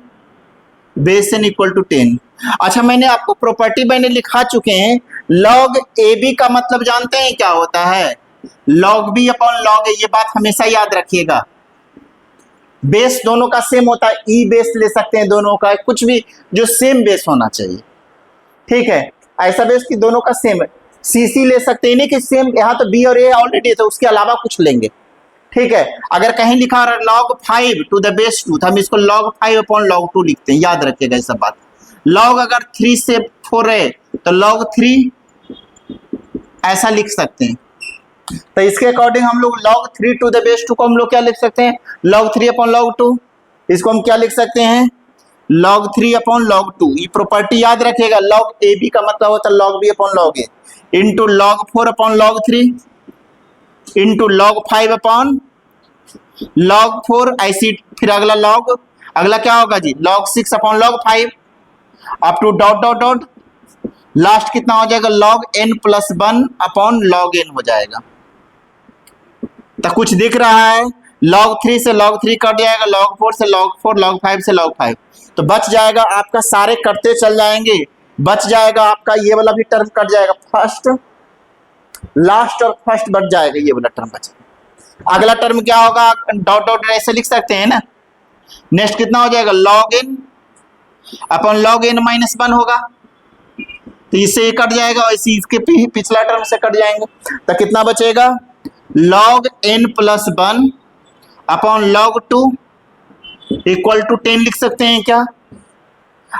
base n equal to 10। अच्छा, मैंने आपको प्रॉपर्टी मैंने लिखा चुके हैं, लॉग ए बी का मतलब जानते हैं क्या होता है? लॉग बी अपॉन लॉग ए, ये बात हमेशा याद रखिएगा। बेस दोनों का सेम होता है, ई बेस ले सकते हैं दोनों का, कुछ भी जो सेम बेस होना चाहिए, ठीक है। ऐसा बेस कि दोनों का सेम है, सी सी ले सकते हैं, नहीं कि सेम, यहाँ तो बी और ए ऑलरेडी है तो उसके अलावा कुछ लेंगे, ठीक है। अगर कहीं लिखा रहा लॉग 5 टू द बेस 2 तो हम इसको log 5 अपॉन log 2 लिखते हैं, याद रखिएगा ये सब बात। लॉग अगर 3 से 4 है तो log 3 ऐसा लिख सकते हैं। तो इसके अकॉर्डिंग हम लोग log 3 टू द बेस 2 को हम लोग क्या लिख सकते हैं? log 3 upon log 2। इसको हम क्या लिख सकते हैं? log 3 upon log 2। ये प्रॉपर्टी याद रखिएगा, log ए बी का मतलब होता है log b upon log a, into log 4 upon log 3 into log 5 upon log 4, ऐसी फिर अगला log, अगला क्या होगा जी? log 6 upon log 5 up to dot dot dot, last कितना हो जाएगा? log n plus 1 upon log n हो जाएगा। तो कुछ दिख रहा है? log 3 से log 3 कट जाएगा, log 4 से log 4, log 5 से log 5, तो बच जाएगा आपका, सारे कटते चल जाएंगे, बच जाएगा आपका ये वाला भी टर्म कट जाएगा, फर्स्ट लास्ट और फर्स्ट बच जाएगा, ये वाला टर्म बचेगा। अगला टर्म क्या होगा? डॉट डॉट ऐसे लिख सकते हैं ना। नेक्स्ट कितना हो जाएगा? log n upon log n minus 1 होगा, तो इससे ये कट जाएगा और इसी इसके पिछला टर्म से कट जाएंगे, तो कितना बचेगा? log n plus 1 upon log 2 equal to 10 लिख सकते हैं क्या?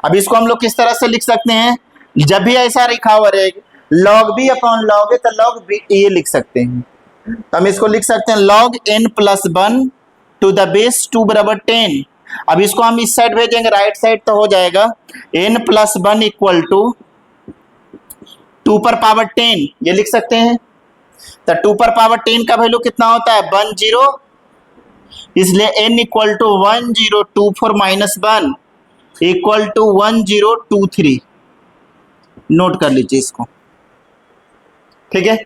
अब इसको हम लोग किस तरह से लिख सकते हैं? जब भी ऐसा लिखा हुआ रहेगा log b upon log a तो log b ये लिख सकते हैं, तो हम इसको लिख सकते हैं log n plus 1 to the base 2 बराबर 10। अब इसको हम इस साइड भेजेंगे, राइट साइड तो हो जाएगा n प्लस 1 इक्वल टू 2 पर पावर 10, ये लिख सकते हैं। तो 2 पर पावर 10 का वैल्यू कितना होता है? 10, इसलिए n equal to 1024 minus 1 equal to 1023। Note कर लीजिए इसको, ठीक है।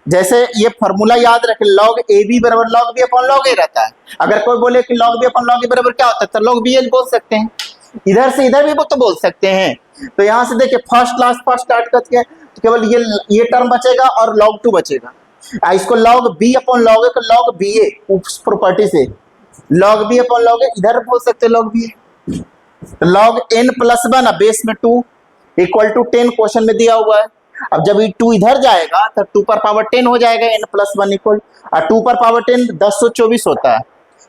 जैसे ये फॉर्मूला याद रखें, log ए बी बराबर log बी अपॉन log ए रहता है। अगर कोई बोले कि log बी अपॉन log ए बराबर क्या होता है, तो log बी एल बोल सकते हैं, इधर से इधर भी वो तो बोल सकते हैं। तो यहाँ से देखिए फर्स्ट लास्ट फर्स्ट स्टार्ट करके तो केवल ये टर्म बचेगा और log 2 बचेगा। इसको log b अपॉन log ए को log बी ए उस प्रॉपर्टी से log b अपॉन log ए इधर बोल सकते हैं log बी ए। तो log n प्लस 1 बेस में 2 इक्वल टू 10 क्वेश्चन में दिया हुआ है। अब जब ये 2 इधर जाएगा तो 2 पर पावर 10 हो जाएगा, n प्लस 1 इक्वल, और 2 पर पावर 10 1024 होता है,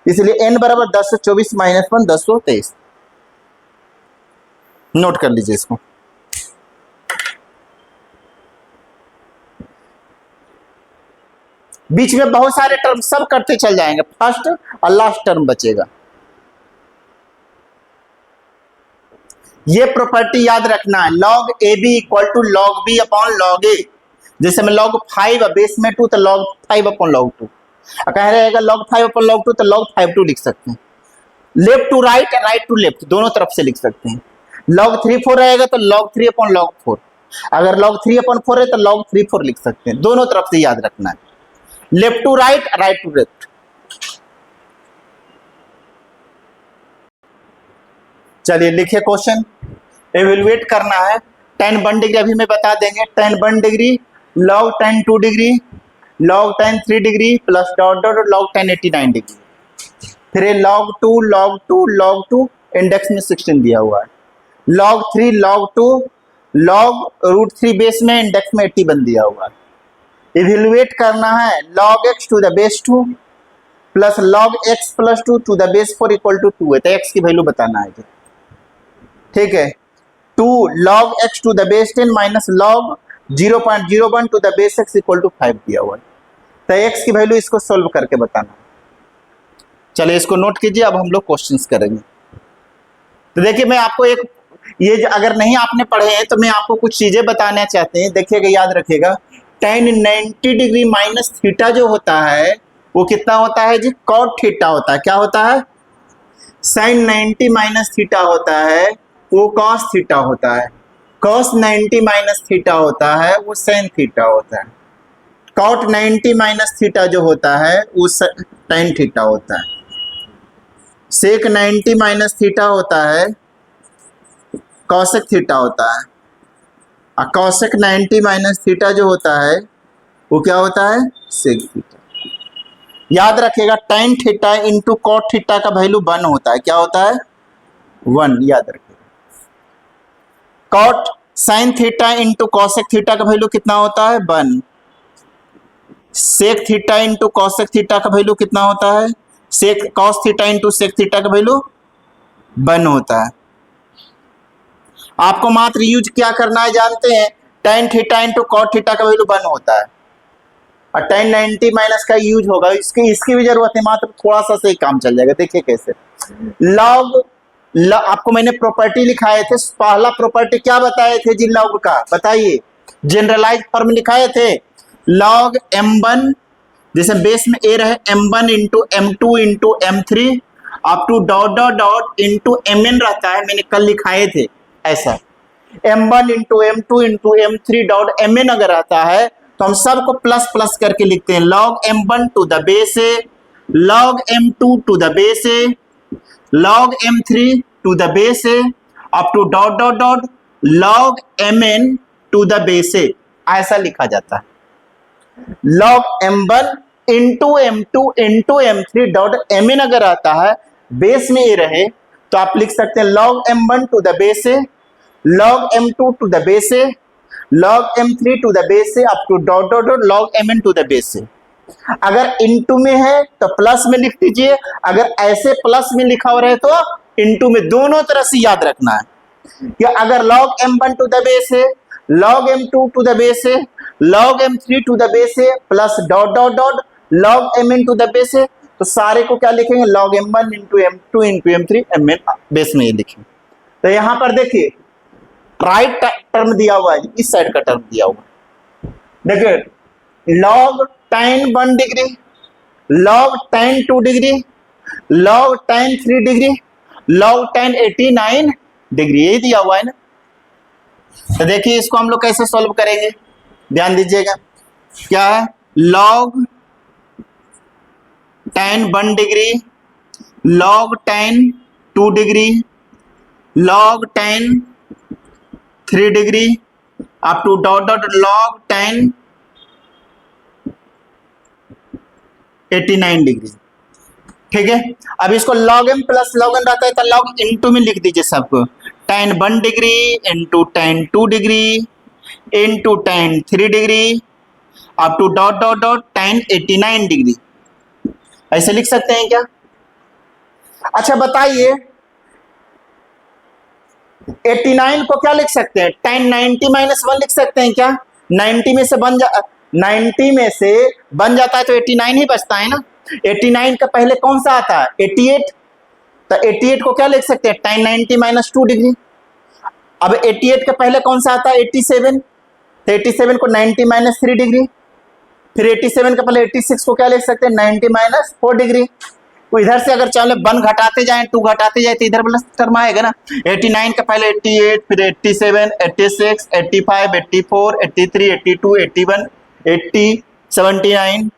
इसलिए n बराबर 1024 माइनस 1 1023। नोट कर लीजिए इसको। बीच में बहुत सारे टर्म सब करते चल जाएंगे, फर्स्ट और लास्ट टर्म बचेगा। ये प्रॉपर्टी याद रखना है, log a b equal to log b upon log a. जैसे में log 5 बेस में 2 तो log 5 अपॉन log 2, कह रहेगा log 5 अपॉन log 2 तो log 5 2 लिख सकते हैं। Left to right, right to left, दोनों तरफ से लिख सकते हैं। log 3 4 रहेगा तो log 3 अपॉन log 4, अगर log 3 अपॉन 4 है तो log 3 4 लिख सकते हैं। दोनों तरफ से याद रखना है, left to right, right to left. चलिए लिखिए क्वेश्चन, एवेलुएट करना है। tan 1 डिग्री अभी मैं बता देंगे, tan 1 degree log tan 2 degree log tan 3 degree plus dot dot log tan 89 degree, फिर log 2 log 2 log 2 इंडेक्स में 16 दिया हुआ है, log 3 log 2 log √3 बेस में इंडेक्स में 81 दिया हुआ है। इवेलुएट करना है log x to the base 2 plus log x plus 2 to the base 4 equal to 2 है, तो x की वैल्यू बताना है, ठीक है। 2 log x to the base 10 minus log 0.01 to the base x equal to 5 दिया हुआ है, तो x की वैल्यू इसको सोल्व करके बताना। चलिए इसको नोट कीजिए, अब हम लोग क्वेश्चंस करेंगे। तो देखिए मैं आपको एक, ये अगर नहीं आपने पढ़े हैं तो मैं आपको कुछ चीजें बताना चाहते हैं, देखिएगा याद रखिएगा। tan 90 डिग्री माइनस थीटा जो होता है वो कितना होता है जी? cot थीटा होता है। क्या होता है? sin 90 माइनस थीटा होता है, वो cos थीटा होता है। cos 90 माइनस थीटा होता है, वो sin थीटा होता है। cot 90 माइनस थीटा जो होता है वो tan थीटा होता है। sec 90 माइनस थीटा होता है, cosec थीटा होता है। कॉसेक 90 माइनस थीटा जो होता है वो क्या होता है, सेक थीटा। याद रखिएगा tan theta into cot theta का वैल्यू 1 होता है, क्या होता है 1, याद रखिएगा। Cot sine theta into cosec theta का वैल्यू कितना होता है 1। Sec theta into cosec theta का वैल्यू कितना होता है, sec cos theta into sec theta का वैल्यू 1 होता है। आपको मात्र यूज क्या करना है जानते हैं, tan theta into cot theta का वैल्यू 1 होता है और tan 90 माइनस का यूज होगा, इसकी भी जरूरत है, मात्र थोड़ा सा से ही काम चल जाएगा। देखिए कैसे लॉग आपको मैंने प्रॉपर्टी लिखाए थे, पहला प्रॉपर्टी क्या बताए थे जी लॉग का, बताइए, जनरलाइज फॉर्म लिखाए थे लॉग m1 जैसे बेस में a रहे m1 into m2 into m3 up to dot dot dot into mn रहता है, मैंने कल लिखाए थे ऐसा, m1 into m2 into m3 dot mn अगर आता है तो हम सबको प्लस प्लस करके लिखते हैं, log m1 to the base a, log m2 to the base a, log m3 to the base a up to dot dot dot log mn to the base a, ऐसा लिखा जाता है। log m1 into m2 into m3 dot mn अगर आता है बेस में a रहे तो आप लिख सकते हैं log m1 to the base a, log m2 to the base a, log m3 to the base a up to dot dot dot log mn to the base a। अगर इनटू में है तो प्लस में लिख दीजिए, अगर ऐसे प्लस में लिखा हो रहे तो इनटू में, दोनों तरह से याद रखना है कि अगर log m1 to the base है, log m2 to the base है, log m3 to the base है plus dot dot dot log mn to the base है, तो सारे को क्या लिखेंगे log m1 into m2 into m3 mn base में ये लिखेंगे। तो यहां पर देखिए राइट टर्म दिया हुआ है, इस साइड का टर्म दिया हुआ है, देखिए log tan 1 degree, log tan 2 degree, log tan 3 degree, log tan 89 degree, यही दिया हुआ है ना। तो देखिए इसको हम लोग कैसे सॉल्व करेंगे, ध्यान दीजिएगा, क्या है log tan 1 degree, log tan 2 degree, log tan 3 degree up to dot dot log tan 89 degree, ठीक है। अब इसको log m plus log n रहता है तो log इनटू में लिख दीजिए सबको, tan 1 degree into tan 2 degree into tan 3 degree up to dot dot dot tan 89 degree, ऐसे लिख सकते हैं क्या। अच्छा बताइए 89 को क्या लिख सकते हैं, tan 90 माइनस 1 लिख सकते हैं क्या, 90 में से बन जाता है तो 89 ही बचता है ना। 89 का पहले कौन सा आता है 88, तो 88 को क्या लिख सकते हैं tan 90 माइनस 2 डिग्री। अब 88 के पहले कौन सा आता है 87, तो 87 को 90 माइनस 3 डिग्री, फिर 87 के पहले 86 को क्या लिख सकते हैं 90 माइनस 4 डिग्री। तो इधर से अगर चाहे 1 घटाते जाए 2 घटाते जाए तो इधर प्लस टर्म आएगा ना। 89 के पहले 88, फिर 87, 86, 85, 84, 83, 82, 81, 80, 79,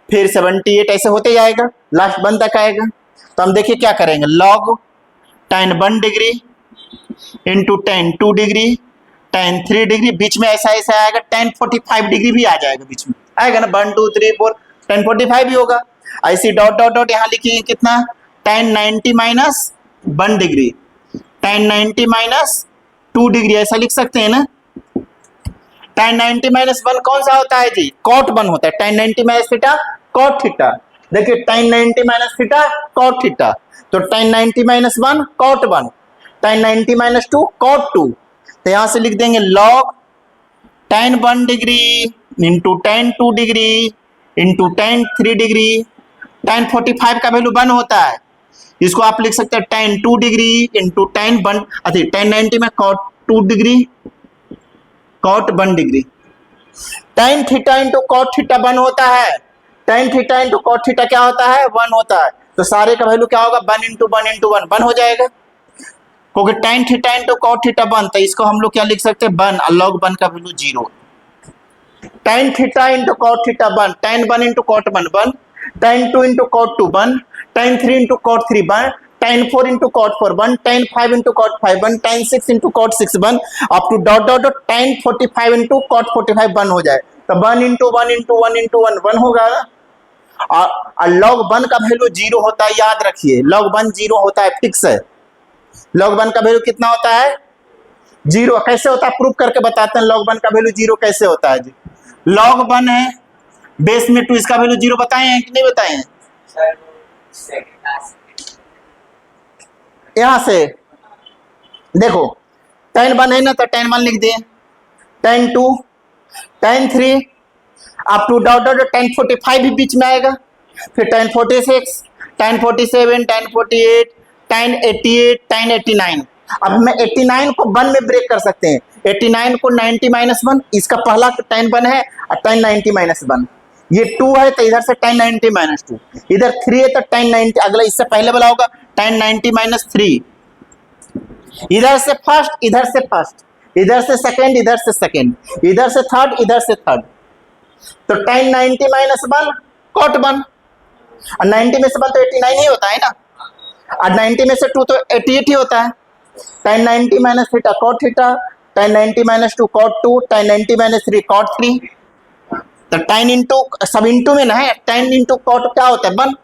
फिर 78, ऐसे होते जाएगा, लास्ट 1 तक आएगा। तो हम देखिए क्या करेंगे, log tan 1 degree into tan 2 degree tan 3 degree, बीच में ऐसा ऐसा आएगा tan 45 डिग्री भी आ जाएगा, बीच में आएगा ना 1 2 3 4 tan 45 भी होगा। ऐसी डॉट डॉट डॉट यहाँ लिखिए कितना tan 90 minus 1 degree, tan 90 minus 2 degree, ऐसा लिख सकते हैं ना। tan 90 माइनस 1 कौन सा होता है जी, cot 1 होता है, tan 90 minus theta cot theta, देखिए tan 90 minus theta cot theta, तो tan 90 minus 1 cot 1, tan 90 minus 2 cot 2, तो यहां से लिख देंगे log tan 1 degree into tan 2 degree into tan 3 degree, tan 45 का वैल्यू 1 होता है, इसको आप लिख सकते हैं tan 2 degree into tan 1, tan 90 में cot 2 degree cot 1 degree, tan theta into cot theta 1 होता है, tan theta into cot theta क्या होता है 1 होता है, तो सारे का वैल्यू क्या होगा 1 इंटू 1 इंटू 1 1 हो जाएगा, क्योंकि tan theta into cot theta 1, तो इसको हम लोग क्या लिख सकते हैं 1 और log 1 का value 0, tan theta into cot theta 1, tan 1 into cot 1 1, tan 2 into cot 2 1, tan 3 into cot 3 1, tan 4 into cot 4 1, tan 5 into cot 5 1, tan 6 into cot 6 1, up to dot dot dot tan 45 into cot 45 1 हो जाए। तो 1 into 1 into 1 into 1 1 होगा। और log 1 का वैल्यू 0 होता है, याद रखिए log 1 0 होता है, फिक्स है। log 1 का वैल्यू कितना होता है? 0। कैसे होता है प्रूफ करके बताते हैं log 1 का वैल्यू 0 कैसे होता है जी। log 1 है बेस में 2, इसका वैल्यू 0 बताए हैं कि नहीं बताए हैं? यहां से देखो tan 1 है ना, तो tan 1 लिख दिए, tan 2, tan 3 up to dot dot tan 45 भी बीच में आएगा, फिर tan 46, tan 47, tan 48, tan 88, tan 89। अब मैं 89 को 1 में ब्रेक कर सकते हैं, 89 को 90 माइनस 1, इसका पहला tan 1 है और tan 90 माइनस 1, ये 2 है तो इधर से tan 90 माइनस 2, इधर 3 है तो tan 90, अगला इससे पहले वाला होगा tan 90 माइनस 3, इधर से फर्स्ट, इधर से फर्स्ट, इधर से सेकंड, इधर से सेकंड, इधर से थर्ड, इधर से थर्ड, तो tan 90 माइनस 1 cot 1, और 90 में से 1 तो 89 ही होता है ना, और 90 में से 2 तो 88 ही होता है। tan 90 minus theta cot theta, tan 90 minus 2 cot 2, tan 90 minus 3 cot 3, तो tan इंटू सब इंटू में ना है, tan इंटू cot क्या होता है 1,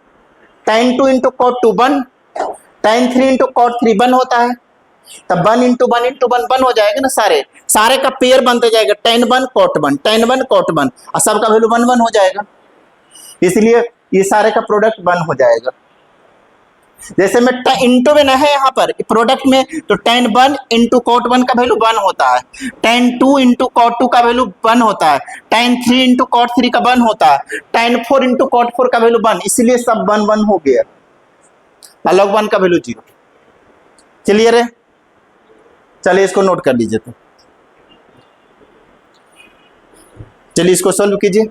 tan 2 into cot 2 1, tan 3 into cot 3 1 होता है, तब 1 इंटू 1 इंटू 1 1 हो जाएगा ना, सारे का पेयर बनते जाएगा, tan 1 cot 1, tan 1 cot 1, और सबका वैल्यू 1 1 हो जाएगा, इसलिए ये सारे का प्रोडक्ट 1 हो जाएगा। जैसे में इंटू में ना है यहाँ पर प्रोडक्ट में, तो tan 1 इंटू cot 1 का वैल्यू 1 होता है, tan 2 इंटू cot 2 का वैल्यू 1 होता है, tan 3 इंटू cot 3 का 1 होता है, tan 4 इंटू cot 4 का वैल्यू 1, इसलिए सब 1 1 हो गया, log 1 का वैल्यू 0। क्लियर है? चलिए इसको नोट कर लीजिए, तो चलिए इसको सॉल्व कीजिए।